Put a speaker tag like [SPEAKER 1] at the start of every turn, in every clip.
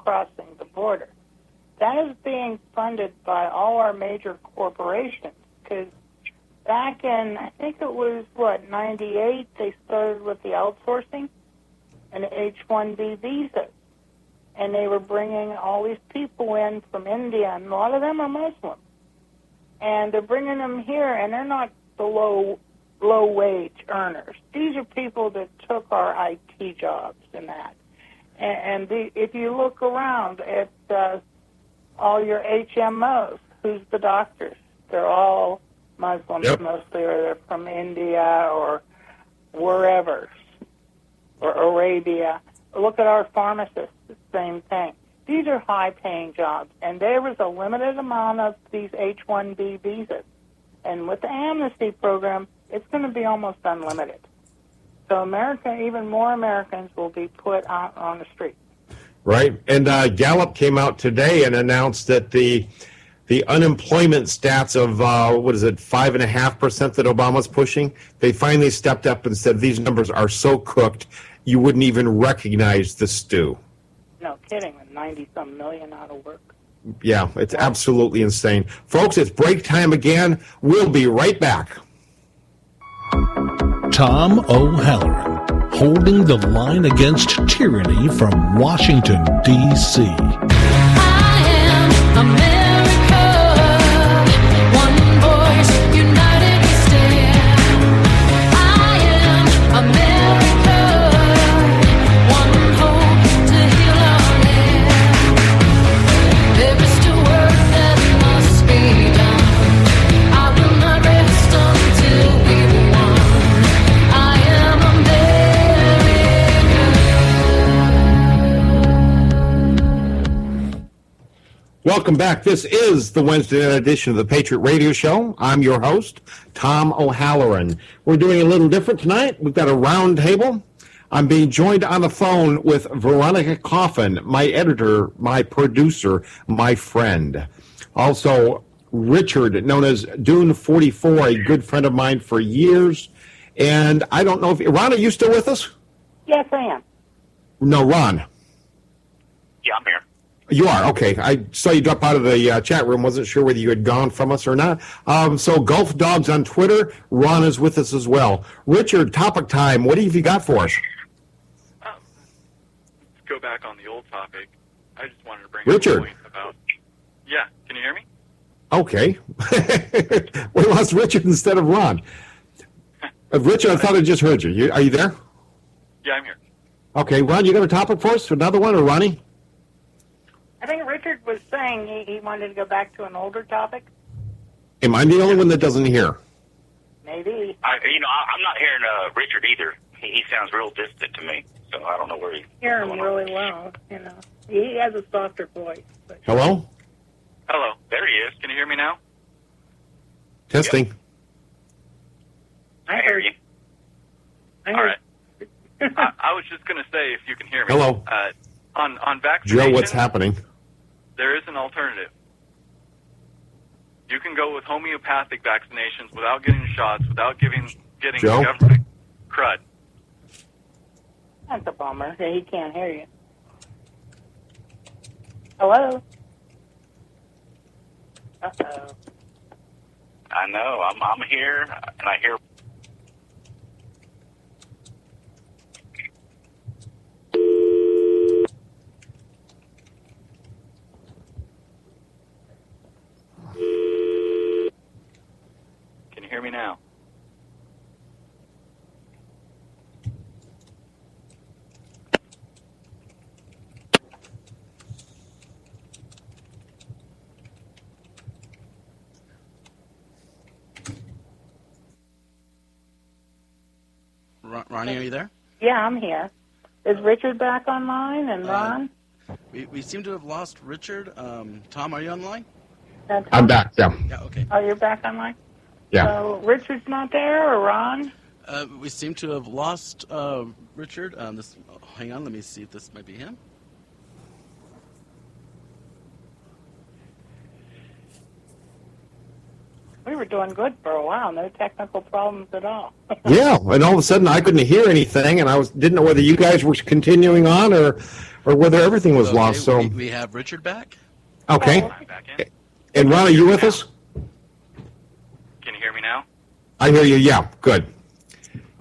[SPEAKER 1] crossing the border. That is being funded by all our major corporations, because back in, I think it was, 98, they started with the outsourcing and H-1B visas. And they were bringing all these people in from India, and a lot of them are Muslim. And they're bringing them here, and they're not the low-wage earners. These are people that took our IT jobs and that. If you look around at all your HMOs, who's the doctors? They're all Muslims mostly, or they're from India or wherever, or Arabia. Look at our pharmacists, the same thing. These are high-paying jobs, and there was a limited amount of these H-1B visas. And with the amnesty program, it's going to be almost unlimited. So even more Americans will be put out on the street.
[SPEAKER 2] Right. And Gallup came out today and announced that the unemployment stats of, 5.5% that Obama's pushing, they finally stepped up and said these numbers are so cooked you wouldn't even recognize the stew.
[SPEAKER 1] No kidding, with 90-some million out of work.
[SPEAKER 2] Yeah, it's absolutely insane. Folks, it's break time again. We'll be right back.
[SPEAKER 3] Tom O'Halloran, holding the line against tyranny from Washington, D.C.
[SPEAKER 4] I am America, one voice, united we stand. I am America, one hope to heal our land. There is still work that must be done. I will not rest until we've won. I am America.
[SPEAKER 2] Welcome back. This is the Wednesday night edition of the Patriot-Radio Show. I'm your host, Tom O'Halloran. We're doing a little different tonight. We've got a round table. I'm being joined on the phone with Veronica Coffin, my editor, my producer, my friend. Also, Richard, known as Dune 44, a good friend of mine for years. And I don't know if... Ron, are you still with us?
[SPEAKER 1] Yes, I am.
[SPEAKER 2] No, Ron.
[SPEAKER 5] Yeah, I'm here.
[SPEAKER 2] You are? Okay. I saw you drop out of the chat room. Wasn't sure whether you had gone from us or not. So Gulf Dogs on Twitter. Ron is with us as well. Richard, topic time. What have you got for us?
[SPEAKER 6] Let's go back on the old topic. I just wanted to bring
[SPEAKER 2] Richard.
[SPEAKER 6] up a point about... Yeah, can you hear me?
[SPEAKER 2] Okay. We lost Richard instead of Ron. Richard, I thought I just heard you. Are you there?
[SPEAKER 6] Yeah, I'm here.
[SPEAKER 2] Okay. Ron, you got a topic for us? Another one, or Ronnie?
[SPEAKER 1] I think Richard was saying he wanted to go back to an older topic.
[SPEAKER 2] Am I the only one that doesn't hear?
[SPEAKER 1] Maybe.
[SPEAKER 5] I'm not hearing Richard either. He sounds real distant to me, so I don't know where he's
[SPEAKER 1] Hear him
[SPEAKER 5] going
[SPEAKER 1] really
[SPEAKER 5] on.
[SPEAKER 1] well, He has a softer voice. But.
[SPEAKER 2] Hello?
[SPEAKER 6] Hello. There he is. Can you hear me now?
[SPEAKER 2] Testing.
[SPEAKER 1] I heard
[SPEAKER 5] you.
[SPEAKER 1] I
[SPEAKER 6] All
[SPEAKER 1] heard.
[SPEAKER 6] right. I was just going to say, if you can hear me.
[SPEAKER 2] Hello.
[SPEAKER 6] On vaccination,
[SPEAKER 2] Joe, what's happening?
[SPEAKER 6] there is an alternative. You can go with homeopathic vaccinations without getting shots, without getting
[SPEAKER 2] Joe?
[SPEAKER 6] government crud.
[SPEAKER 1] That's a bummer. He can't hear you. Hello? Uh-oh.
[SPEAKER 5] I know. I'm here, and I hear.
[SPEAKER 6] Can you hear me now?
[SPEAKER 7] Ronnie, are you there?
[SPEAKER 1] Yeah, I'm here. Is Richard back online and Ron?
[SPEAKER 7] We seem to have lost Richard. Tom, are you online?
[SPEAKER 1] Tom?
[SPEAKER 2] I'm back, yeah.
[SPEAKER 7] Yeah, okay.
[SPEAKER 1] Oh, you're back online?
[SPEAKER 2] Yeah.
[SPEAKER 1] So Richard's not there, or Ron?
[SPEAKER 7] We seem to have lost Richard. Hang on, let me see if this might be him.
[SPEAKER 1] We were doing good for a while. No technical problems at all.
[SPEAKER 2] Yeah, and all of a sudden I couldn't hear anything, and didn't know whether you guys were continuing on or whether everything was
[SPEAKER 7] Okay,
[SPEAKER 2] lost. So
[SPEAKER 7] we have Richard back.
[SPEAKER 2] okay,
[SPEAKER 5] I'm back in.
[SPEAKER 2] and Ron, are you with us?
[SPEAKER 5] Can you hear me now?
[SPEAKER 2] I hear you. Yeah, good.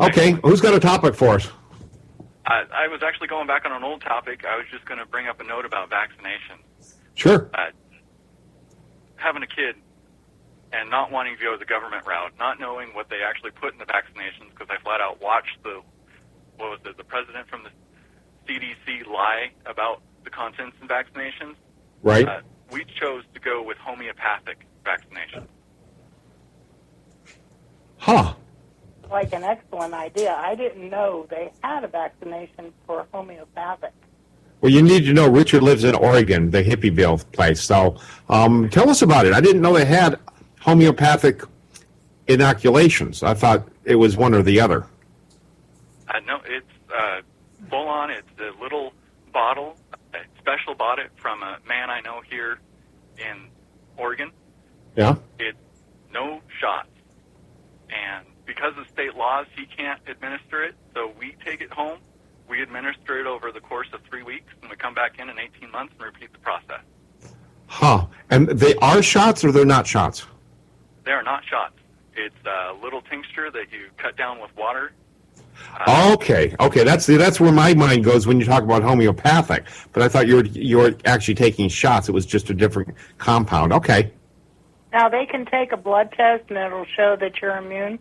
[SPEAKER 2] Okay, who's got a topic for us?
[SPEAKER 6] I was actually going back on an old topic. I was just going to bring up a note about vaccination.
[SPEAKER 2] Sure.
[SPEAKER 6] Having a kid and not wanting to go the government route, not knowing what they actually put in the vaccinations, because I flat out watched the president from the CDC lie about the contents in vaccinations.
[SPEAKER 2] Right.
[SPEAKER 6] We chose to go with homeopathic vaccination.
[SPEAKER 2] Huh.
[SPEAKER 1] Like an excellent idea. I didn't know they had a vaccination for homeopathic.
[SPEAKER 2] Well, you need to know Richard lives in Oregon, the Hippieville place. So tell us about it. I didn't know they had homeopathic inoculations. I thought it was one or the other.
[SPEAKER 6] No, it's full on. It's a little bottle. I special bought it from a man I know here in Oregon.
[SPEAKER 2] Yeah.
[SPEAKER 6] It's no shots. And because of state laws, he can't administer it, so we take it home. We administer it over the course of 3 weeks, and we come back in 18 months and repeat the process.
[SPEAKER 2] Huh. And they are shots or they're not shots?
[SPEAKER 6] They are not shots. It's a little tincture that you cut down with water.
[SPEAKER 2] Okay. That's where my mind goes when you talk about homeopathic. But I thought you were actually taking shots. It was just a different compound. Okay.
[SPEAKER 1] Now, they can take a blood test, and it'll show that you're immune.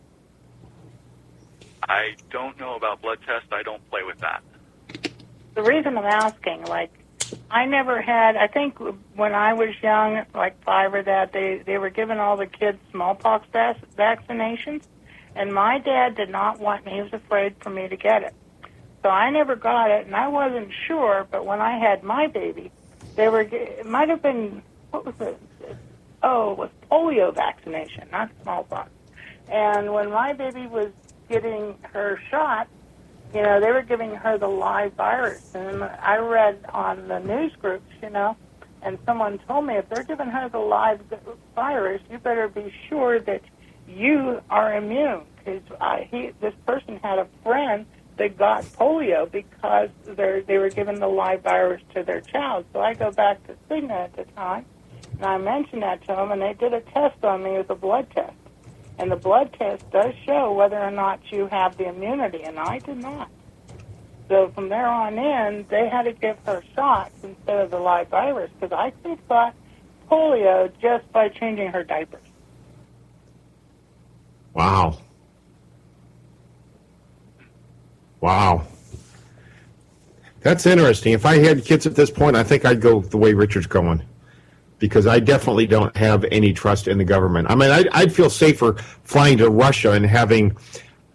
[SPEAKER 6] I don't know about blood tests. I don't play with that.
[SPEAKER 1] The reason I'm asking, I never had, I think when I was young, like 5 or that, they were giving all the kids smallpox vaccinations, and my dad did not want me. He was afraid for me to get it. So I never got it, and I wasn't sure, but when I had my baby, it might have been, what was it? Oh, it was polio vaccination, not smallpox. And when my baby was getting her shot, they were giving her the live virus. And I read on the news groups, and someone told me if they're giving her the live virus, you better be sure that you are immune. Because this person had a friend that got polio because they were giving the live virus to their child. So I go back to Cigna at the time, and I mentioned that to them, and they did a test on me with a blood test. And the blood test does show whether or not you have the immunity, and I did not. So from there on in, they had to give her shots instead of the live virus, because I could have got polio just by changing her diapers.
[SPEAKER 2] Wow. That's interesting. If I had kids at this point, I think I'd go the way Richard's going, because I definitely don't have any trust in the government. I mean, I'd feel safer flying to Russia and having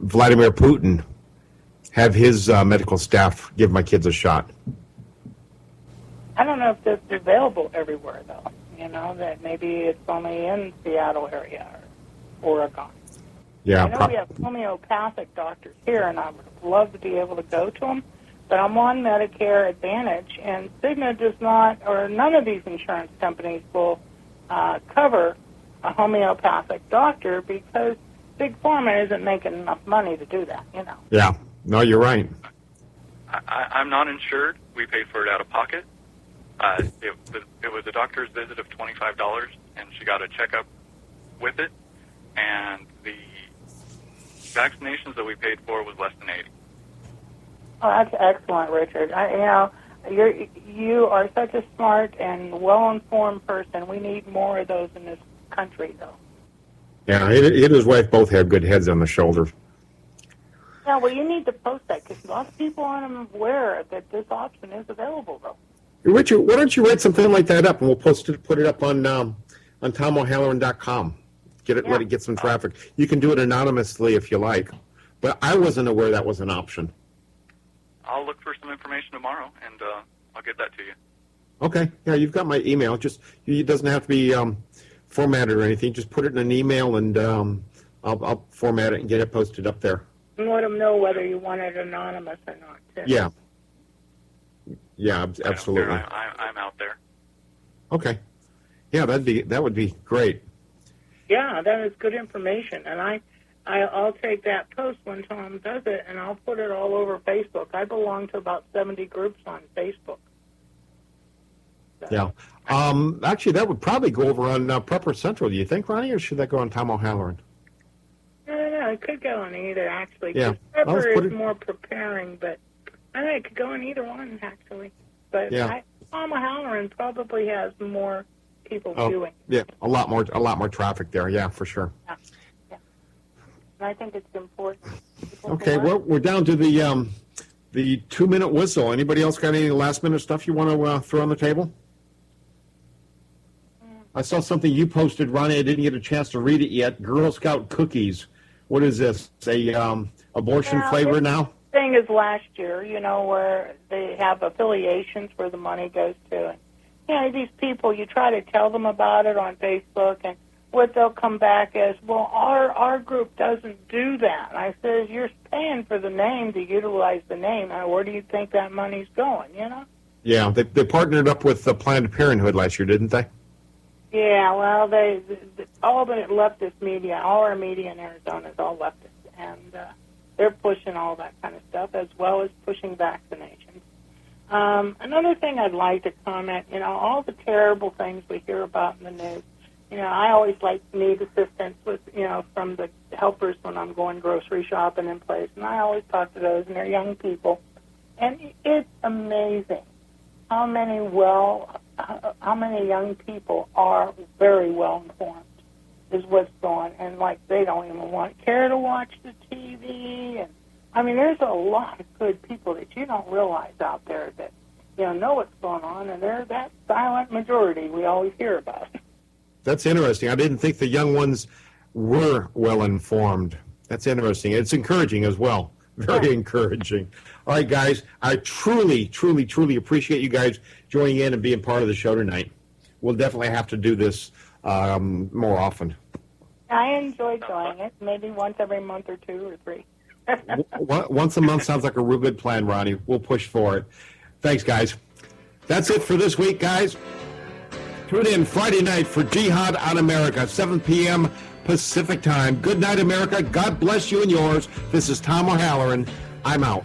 [SPEAKER 2] Vladimir Putin have his medical staff give my kids a shot.
[SPEAKER 1] I don't know if this is available everywhere, though. That maybe it's only in Seattle area or Oregon.
[SPEAKER 2] Yeah.
[SPEAKER 1] I know we have homeopathic doctors here, and I would love to be able to go to them, but I'm on Medicare Advantage, and Cigna does not, or none of these insurance companies will cover a homeopathic doctor because Big Pharma isn't making enough money to do that,
[SPEAKER 2] Yeah. No, you're right.
[SPEAKER 6] I'm not insured. We paid for it out of pocket. It was a doctor's visit of $25, and she got a checkup with it, and the vaccinations that we paid for was less than $80.
[SPEAKER 1] Oh, that's excellent, Richard. You are such a smart and well-informed person. We need more of those in this country, though.
[SPEAKER 2] Yeah, he and his wife both have good heads on the shoulders.
[SPEAKER 1] Yeah, well, you need to post that because a lot of people aren't aware that this option is available, though.
[SPEAKER 2] Richard, why don't you write something like that up, and we'll put it up on TomO'Halloran.com. Let it get some traffic. You can do it anonymously if you like, but I wasn't aware that was an option.
[SPEAKER 6] I'll look for some information tomorrow, and I'll get that to you.
[SPEAKER 2] Okay. Yeah, you've got my email. It doesn't have to be formatted or anything. Just put it in an email, and I'll format it and get it posted up there.
[SPEAKER 1] And let them know whether you want it anonymous or not, too.
[SPEAKER 2] Yeah. Yeah, absolutely.
[SPEAKER 6] I'm out there.
[SPEAKER 2] Okay. Yeah, that would be great.
[SPEAKER 1] Yeah, that is good information, and I'll take that post when Tom does it, and I'll put it all over Facebook. I belong to about 70 groups on Facebook. So.
[SPEAKER 2] Yeah. Actually, that would probably go over on Prepper Central, do you think, Ronnie, or should that go on Tom O'Halloran?
[SPEAKER 1] No, it could go on either, actually.
[SPEAKER 2] Yeah.
[SPEAKER 1] Prepper is more preparing, but I think it could go on either one, actually. But
[SPEAKER 2] yeah.
[SPEAKER 1] Tom O'Halloran probably has more people doing.
[SPEAKER 2] Yeah, a lot more traffic there. Yeah, for sure.
[SPEAKER 1] Yeah. And I think it's important.
[SPEAKER 2] Okay, well, we're down to the 2-minute whistle. Anybody else got any last-minute stuff you want to throw on the table? I saw something you posted, Ronnie. I didn't get a chance to read it yet. Girl Scout cookies. What is this? A abortion flavor now?
[SPEAKER 1] Thing is last year, where they have affiliations where the money goes to. And, these people, you try to tell them about it on Facebook, and what they'll come back as, well, our group doesn't do that. And I says, you're paying for the name to utilize the name. Now, where do you think that money's going,
[SPEAKER 2] Yeah, they partnered up with Planned Parenthood last year, didn't they?
[SPEAKER 1] Yeah, well, all the leftist media, all our media in Arizona is all leftist, and they're pushing all that kind of stuff, as well as pushing vaccinations. Another thing I'd like to comment, all the terrible things we hear about in the news. I always need assistance with, from the helpers when I'm going grocery shopping in place, and I always talk to those, and they're young people. And it's amazing how many young people are very well informed is what's going, and they don't even care to watch the TV. And I mean, there's a lot of good people that you don't realize out there that know what's going on, and they're that silent majority we always hear about.
[SPEAKER 2] That's interesting. I didn't think the young ones were well informed. That's interesting. It's encouraging as well. Very encouraging. All right, guys, I truly, truly, truly appreciate you guys joining in and being part of the show tonight. We'll definitely have to do this more often.
[SPEAKER 1] I enjoy doing it, maybe once every month or 2 or 3.
[SPEAKER 2] Once a month sounds like a real good plan, Ronnie. We'll push for it. Thanks, guys. That's it for this week, guys. Tune in Friday night for Jihad on America, 7 p.m. Pacific time. Good night, America. God bless you and yours. This is Tom O'Halloran. I'm out.